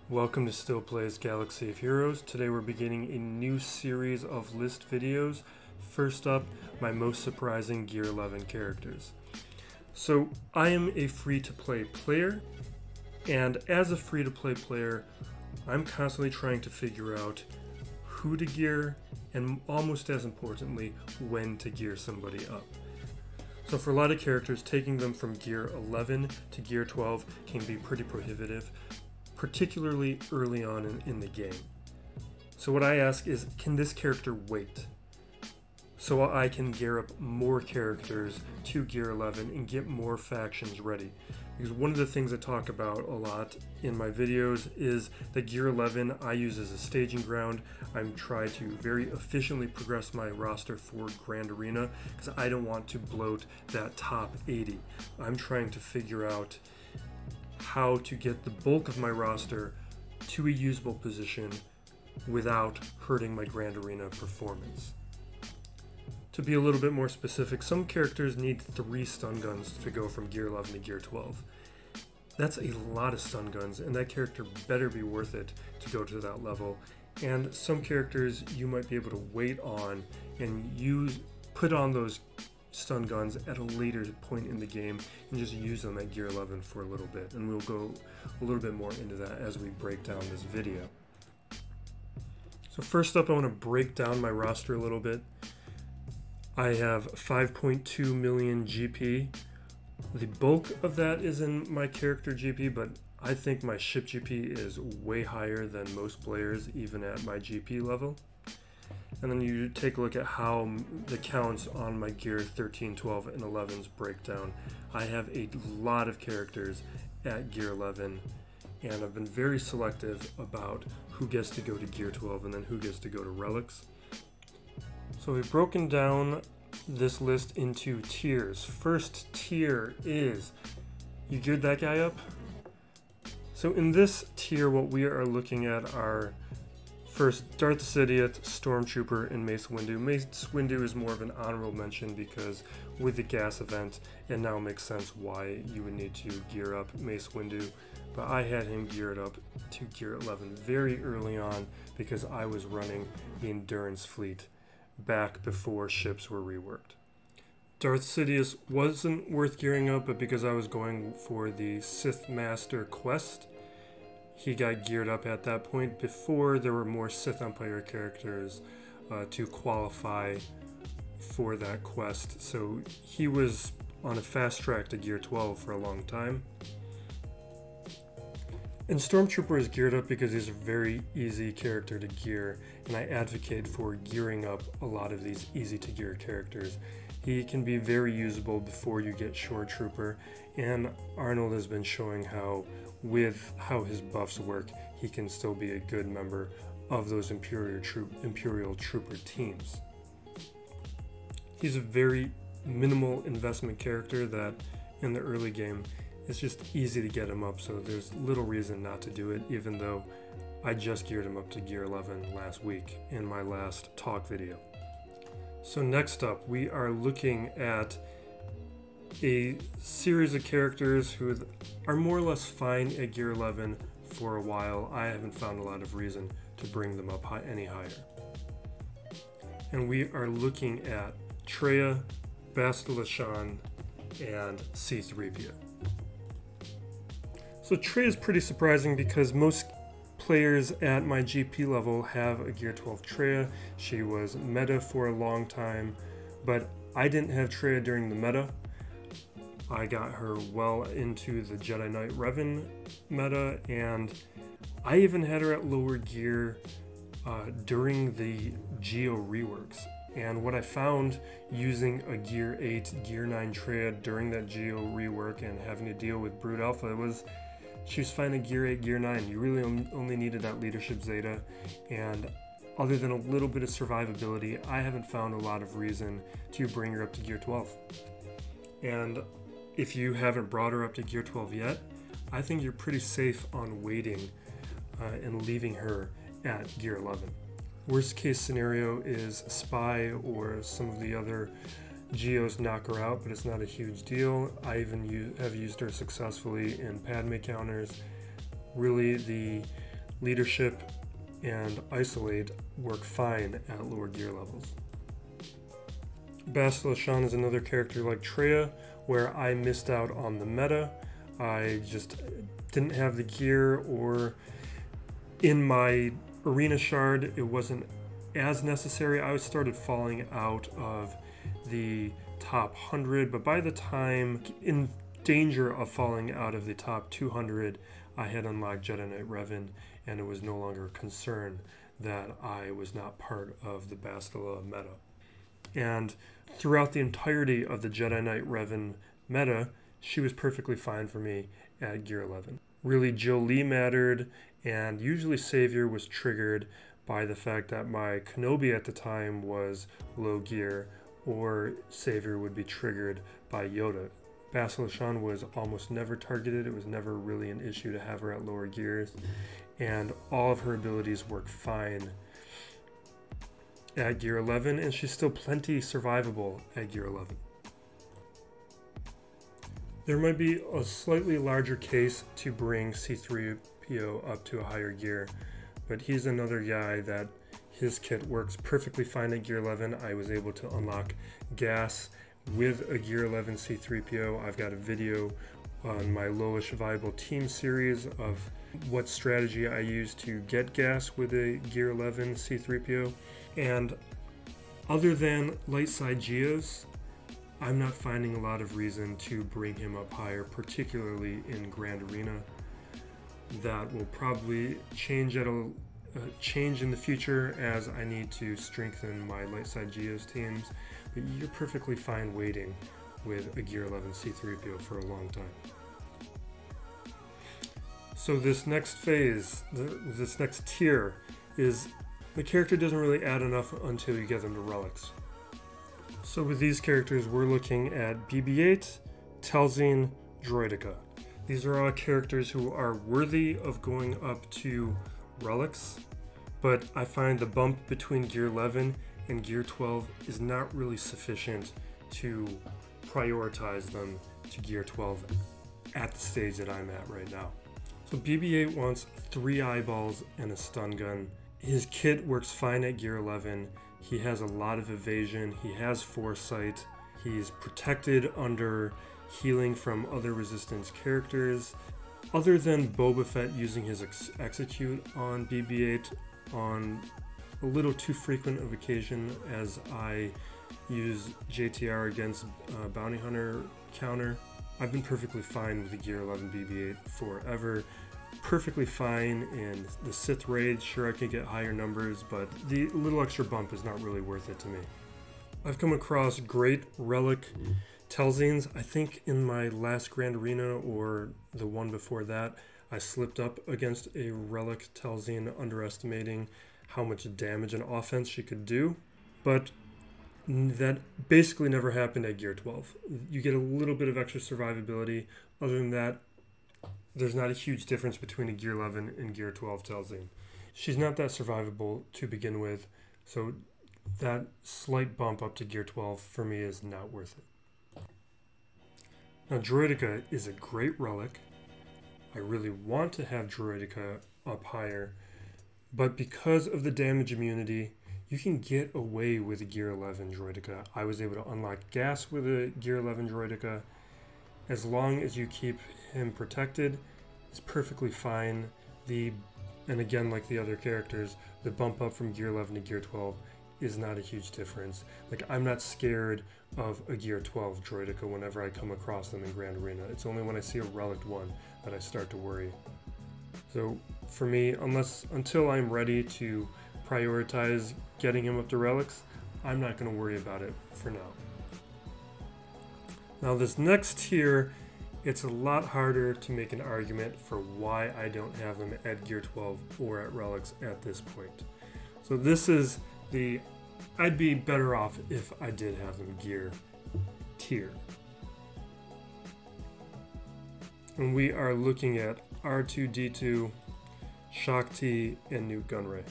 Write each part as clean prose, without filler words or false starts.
Welcome to Still Plays Galaxy of Heroes. Today we're beginning a new series of list videos. First up, my most surprising Gear 11 characters. So I am a free-to-play player, and as a free-to-play player, I'm constantly trying to figure out who to gear, and almost as importantly, when to gear somebody up. So for a lot of characters, taking them from Gear 11 to Gear 12 can be pretty prohibitive, particularly early on in the game. So what I ask is, can this character wait? So I can gear up more characters to Gear 11 and get more factions ready. Because one of the things I talk about a lot in my videos is that Gear 11 I use as a staging ground. I'm trying to very efficiently progress my roster for Grand Arena because I don't want to bloat that top 80. I'm trying to figure out how to get the bulk of my roster to a usable position without hurting my Grand Arena performance. To be a little bit more specific, some characters need 3 stun guns to go from Gear 11 to Gear 12. That's a lot of stun guns, and that character better be worth it to go to that level. And some characters you might be able to wait on and put on those stun guns at a later point in the game and just use them at Gear 11 for a little bit, and we'll go a little bit more into that as we break down this video. So first up, I want to break down my roster a little bit. I have 5.2 million GP. The bulk of that is in my character GP, but I think my ship GP is way higher than most players, even at my GP level. And then you take a look at how the counts on my Gear 13, 12, and 11s break down. I have a lot of characters at Gear 11, and I've been very selective about who gets to go to Gear 12 and then who gets to go to Relics. So we've broken down this list into tiers. First tier is, you geared that guy up? So in this tier, what we are looking at are first, Darth Sidious, Stormtrooper, and Mace Windu. Mace Windu is more of an honorable mention because with the gas event, it now makes sense why you would need to gear up Mace Windu. But I had him geared up to Gear 11 very early on because I was running the Endurance fleet back before ships were reworked. Darth Sidious wasn't worth gearing up, but because I was going for the Sith Master quest, he got geared up at that point before there were more Sith Empire characters to qualify for that quest. So he was on a fast track to Gear 12 for a long time. And Stormtrooper is geared up because he's a very easy character to gear, and I advocate for gearing up a lot of these easy to gear characters. He can be very usable before you get Shore Trooper, and Arnold has been showing how, with how his buffs work, he can still be a good member of those Imperial Trooper teams. He's a very minimal investment character that in the early game it's just easy to get him up, so there's little reason not to do it, even though I just geared him up to Gear 11 last week in my last talk video. So next up, we are looking at a series of characters who are more or less fine at Gear 11 for a while. I haven't found a lot of reason to bring them up any higher. And we are looking at Trai, Bastila Shan, and C-3PO. So Trai is pretty surprising because most players at my GP level have a Gear 12 Trai. She was meta for a long time, but I didn't have Trai during the meta. I got her well into the Jedi Knight Revan meta, and I even had her at lower gear during the Geo reworks. And what I found using a Gear 8, Gear 9 Trai during that Geo rework and having to deal with Brood Alpha was she was fine at Gear 8, Gear 9. You really only needed that Leadership Zeta, and other than a little bit of survivability, I haven't found a lot of reason to bring her up to Gear 12. And if you haven't brought her up to Gear 12 yet, I think you're pretty safe on waiting and leaving her at Gear 11. Worst case scenario is Spy or some of the other Geos knock her out, but it's not a huge deal. I even have used her successfully in Padme counters. Really, the Leadership and Isolate work fine at lower gear levels. Bastila Shan is another character like Trai, where I missed out on the meta. I just didn't have the gear, or in my arena shard it wasn't as necessary. I started falling out of the top 100, but by the time in danger of falling out of the top 200, I had unlocked Jedi Knight Revan, and it was no longer a concern that I was not part of the Bastila meta. And throughout the entirety of the Jedi Knight Revan meta, she was perfectly fine for me at gear 11. Really, Jolie mattered, and usually Savior was triggered by the fact that my Kenobi at the time was low gear, or Savior would be triggered by Yoda. Bastila Shan was almost never targeted. It was never really an issue to have her at lower gears, and all of her abilities work fine at gear 11, and she's still plenty survivable at gear 11. There might be a slightly larger case to bring C-3PO up to a higher gear, but he's another guy that his kit works perfectly fine at gear 11. I was able to unlock gas with a gear 11 C-3PO. I've got a video on my lowest viable team series of what strategy I used to get gas with a gear 11 C-3PO. And other than light side geos, I'm not finding a lot of reason to bring him up higher, particularly in Grand Arena. That will probably change at a change in the future as I need to strengthen my light side geos teams, but you're perfectly fine waiting with a gear 11 C-3PO for a long time. So this next phase, this next tier, is the character doesn't really add enough until you get them to relics. So with these characters, we're looking at BB-8, Talzin, Droideka. These are all characters who are worthy of going up to relics, but I find the bump between gear 11 and gear 12 is not really sufficient to prioritize them to gear 12 at the stage that I'm at right now. So BB-8 wants 3 eyeballs and a stun gun. His kit works fine at gear 11. He has a lot of evasion, he has foresight, he's protected under healing from other resistance characters. Other than Boba Fett using his execute on BB-8 on a little too frequent of occasion, as I use JTR against Bounty Hunter counter, I've been perfectly fine with the gear 11 BB-8 forever. Perfectly fine in the Sith raids. Sure, I can get higher numbers, but the little extra bump is not really worth it to me. I've come across great relic Talzins. I think in my last Grand Arena or the one before that, I slipped up against a relic Talzin, underestimating how much damage and offense she could do, but that basically never happened at gear 12. You get a little bit of extra survivability. Other than that, there's not a huge difference between a gear 11 and gear 12 Talzin. She's not that survivable to begin with, so that slight bump up to gear 12 for me is not worth it. Now Droideka is a great relic. I really want to have Droideka up higher, but because of the damage immunity, you can get away with a gear 11 Droideka. I was able to unlock gas with a gear 11 Droideka. As long as you keep him protected, it's perfectly fine. And again, like the other characters, the bump up from gear 11 to gear 12 is not a huge difference. Like, I'm not scared of a gear 12 Droideka whenever I come across them in Grand Arena. It's only when I see a relic one that I start to worry. So for me, until I'm ready to prioritize getting him up to relics, I'm not going to worry about it for now. Now this next tier, it's a lot harder to make an argument for why I don't have them at gear 12 or at relics at this point. So this is I'd be better off if I did have them gear tier. And we are looking at R2-D2, Shakti, and Newt Gunray.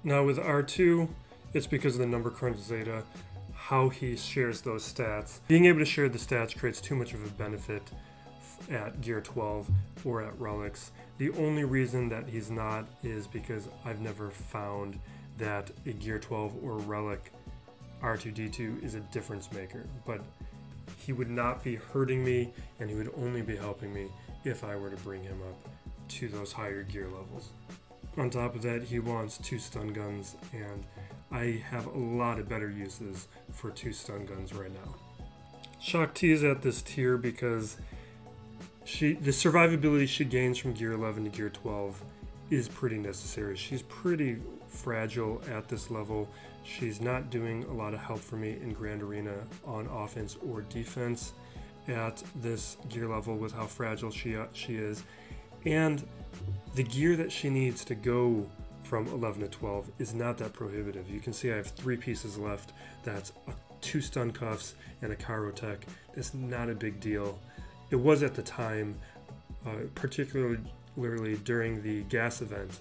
Now with R2, it's because of the number crunch Zeta, how he shares those stats. Being able to share the stats creates too much of a benefit at Gear 12 or at Relics. The only reason that he's not is because I've never found that a Gear 12 or Relic R2-D2 is a difference maker, but he would not be hurting me, and he would only be helping me if I were to bring him up to those higher gear levels. On top of that, he wants 2 stun guns, and I have a lot of better uses for 2 stun guns right now. Shakti is at this tier because the survivability she gains from Gear 11 to Gear 12 is pretty necessary. She's pretty fragile at this level. She's not doing a lot of help for me in Grand Arena on offense or defense at this gear level with how fragile she is. And the gear that she needs to go from 11 to 12 is not that prohibitive. You can see I have 3 pieces left. That's 2 stun cuffs and a chirotech. That's not a big deal. It was at the time, particularly during the gas event,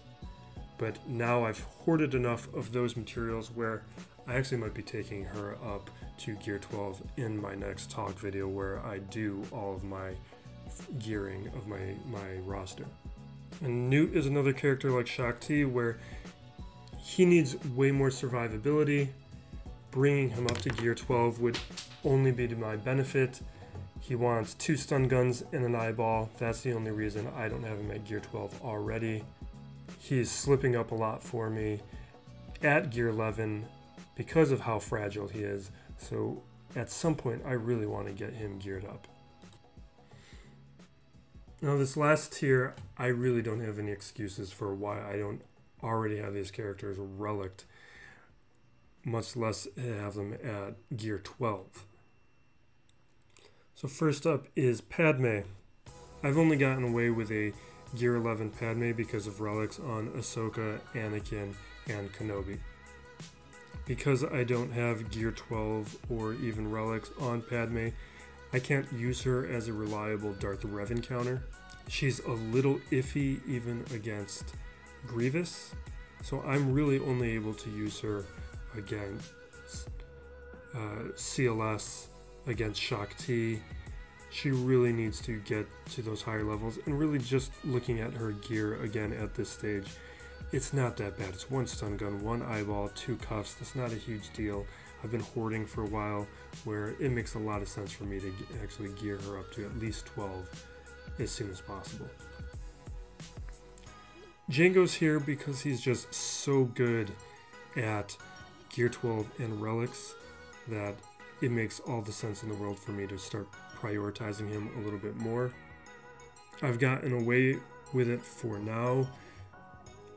but now I've hoarded enough of those materials where I actually might be taking her up to Gear 12 in my next talk video, where I do all of my gearing of my roster. And Newt is another character like Shakti where he needs way more survivability. Bringing him up to Gear 12 would only be to my benefit. He wants 2 stun guns and an eyeball. That's the only reason I don't have him at Gear 12 already. He's slipping up a lot for me at Gear 11 because of how fragile he is. So at some point I really want to get him geared up. Now this last tier, I really don't have any excuses for why I don't already have these characters relicked, much less have them at Gear 12. So first up is Padme. I've only gotten away with a Gear 11 Padme because of relics on Ahsoka, Anakin, and Kenobi. Because I don't have Gear 12 or even relics on Padme, I can't use her as a reliable Darth Revan counter. She's a little iffy even against Grievous, so I'm really only able to use her against CLS, against Shakti. She really needs to get to those higher levels, and really just looking at her gear again at this stage, it's not that bad. It's 1 stun gun, 1 eyeball, 2 cuffs. That's not a huge deal. I've been hoarding for a while, where it makes a lot of sense for me to actually gear her up to at least 12 as soon as possible. Jango's here because he's just so good at Gear 12 and relics that it makes all the sense in the world for me to start prioritizing him a little bit more. I've gotten away with it for now.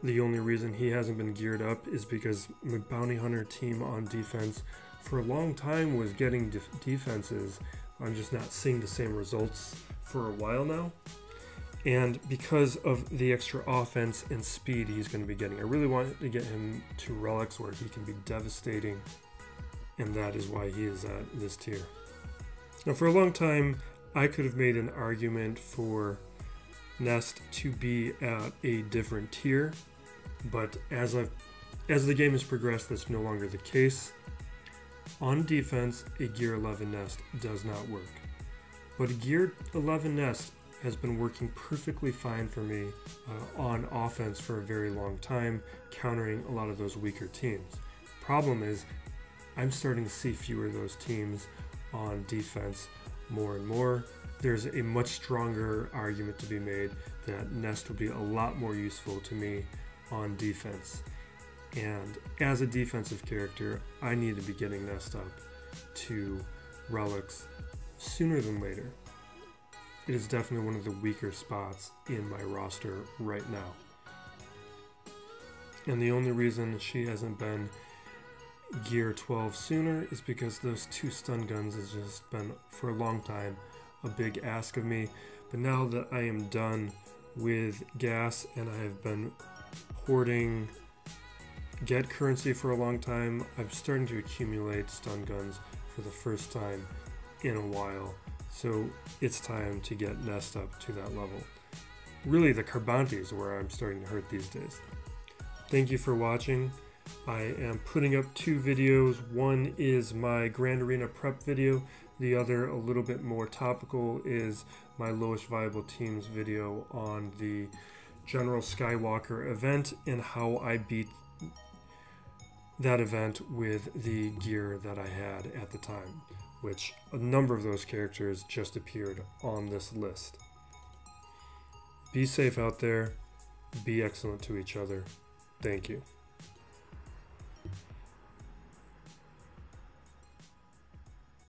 The only reason he hasn't been geared up is because my bounty hunter team on defense for a long time was getting defenses. I'm just not seeing the same results for a while now. And because of the extra offense and speed he's going to be getting, I really want to get him to relics where he can be devastating, and that is why he is at this tier. Now for a long time, I could have made an argument for Nest to be at a different tier, but as the game has progressed, that's no longer the case. On defense, a Gear 11 Nest does not work, but a Gear 11 Nest has been working perfectly fine for me on offense for a very long time, countering a lot of those weaker teams. Problem is, I'm starting to see fewer of those teams on defense more and more. There's a much stronger argument to be made that Nest would be a lot more useful to me on defense. And as a defensive character, I need to be getting Nest up to relics sooner than later. It is definitely one of the weaker spots in my roster right now. And the only reason she hasn't been Gear 12 sooner is because those 2 stun guns has just been, for a long time, a big ask of me. But now that I am done with gas and I have been hoarding get currency for a long time, I'm starting to accumulate stun guns for the first time in a while. So it's time to get Nest up to that level. Really, the Carbanti is where I'm starting to hurt these days. Thank you for watching. I am putting up 2 videos. One is my Grand Arena prep video. The other, a little bit more topical, is my lowest viable teams video on the General Skywalker event and how I beat that event with the gear that I had at the time, which a number of those characters just appeared on this list. Be safe out there. Be excellent to each other. Thank you.